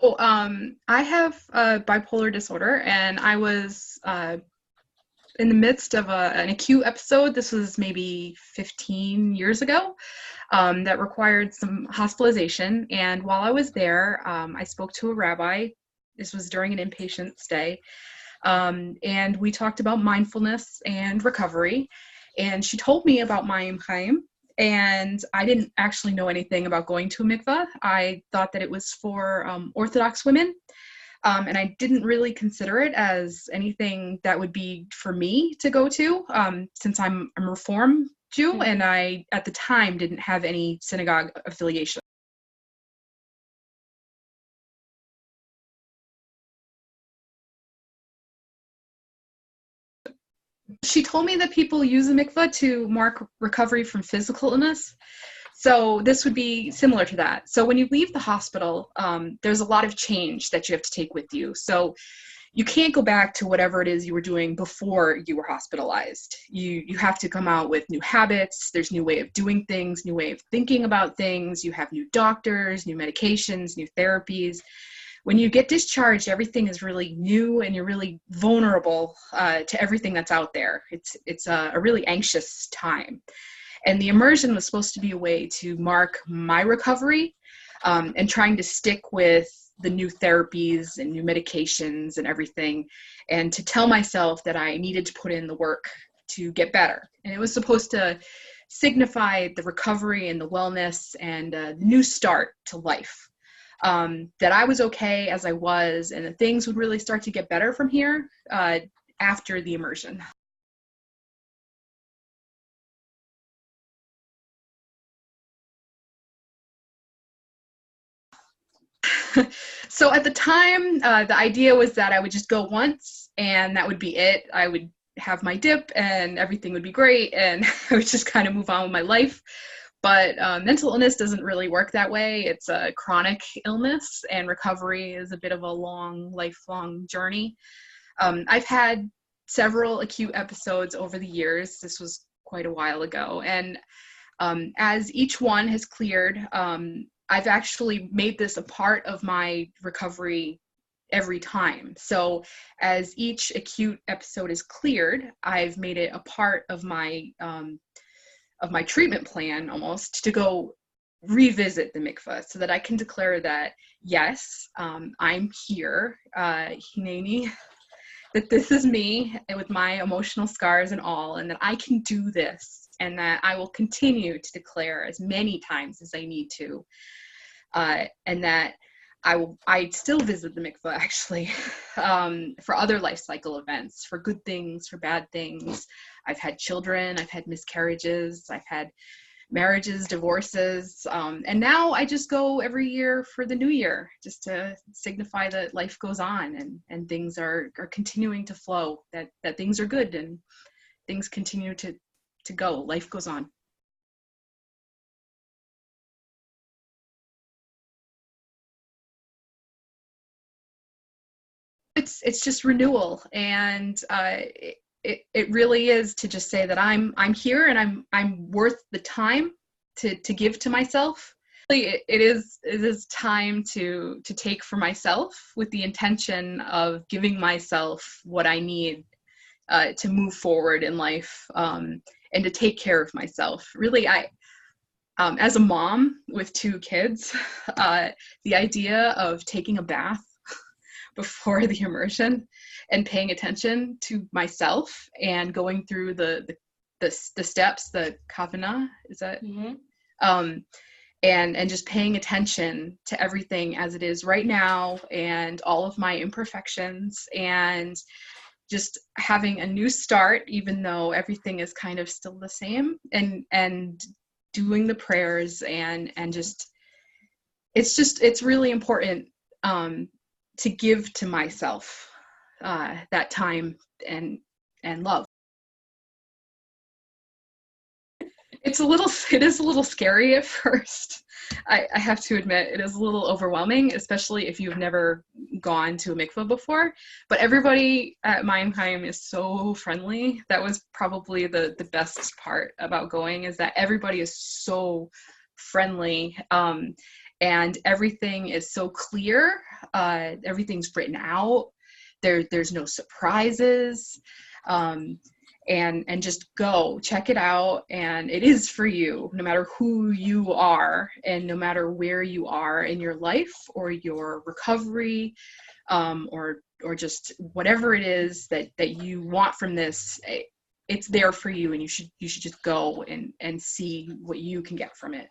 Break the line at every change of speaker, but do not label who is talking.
I have bipolar disorder, and I was in the midst of an acute episode. This was maybe 15 years ago, that required some hospitalization. And while I was there, I spoke to a rabbi. This was during an inpatient stay. And we talked about mindfulness and recovery. And she told me about Mayyim Hayyim. And I didn't actually know anything about going to a mikvah. I thought that it was for Orthodox women. And I didn't really consider it as anything that would be for me to go to, since I'm a Reform Jew, and I, at the time, didn't have any synagogue affiliation. She told me that people use a mikvah to mark recovery from physical illness. So this would be similar to that. So when you leave the hospital, there's a lot of change that you have to take with you. So you can't go back to whatever it is you were doing before you were hospitalized. You have to come out with new habits. There's new way of doing things, new way of thinking about things. You have new doctors, new medications, new therapies. When you get discharged, everything is really new, and you're really vulnerable to everything that's out there. It's a really anxious time. And the immersion was supposed to be a way to mark my recovery, and trying to stick with the new therapies and new medications and everything, and to tell myself that I needed to put in the work to get better. And it was supposed to signify the recovery and the wellness and the new start to life. That I was okay as I was, and that things would really start to get better from here after the immersion. So at the time, the idea was that I would just go once and that would be it. I would have my dip and everything would be great, and I would just kind of move on with my life. But mental illness doesn't really work that way. It's a chronic illness, and recovery is a bit of a long, lifelong journey. I've had several acute episodes over the years. This was quite a while ago. And as each one has cleared, I've actually made this a part of my recovery every time. So as each acute episode is cleared, I've made it a part of my treatment plan, almost, to go revisit the mikvah, so that I can declare that, yes, I'm here, Hineni, that this is me with my emotional scars and all, and that I can do this, and that I will continue to declare as many times as I need to, and that I still visit the mikvah, actually, for other life cycle events, for good things, for bad things. I've had children, I've had miscarriages, I've had marriages, divorces, and now I just go every year for the new year, just to signify that life goes on, and things are continuing to flow, that things are good, and things continue to go, life goes on. It's just renewal, and it really is to just say that I'm here, and I'm worth the time to give to myself. It is time to take for myself, with the intention of giving myself what I need to move forward in life, and to take care of myself. Really, as a mom with two kids, the idea of taking a bath before the immersion and paying attention to myself and going through the steps, the kavana, is that? And just paying attention to everything as it is right now, and all of my imperfections, and just having a new start, even though everything is kind of still the same, and doing the prayers, and just it's really important, to give to myself that time and love. It is a little scary at first. I have to admit, it is a little overwhelming, especially if you've never gone to a mikvah before. But everybody at Mayyim Hayyim is so friendly. That was probably the best part about going, is that everybody is so friendly. and everything is so clear. Everything's written out. There's no surprises. And just go check it out, and it is for you, no matter who you are and no matter where you are in your life or your recovery, or just whatever it is that you want from this. It's there for you, and you should just go and see what you can get from it.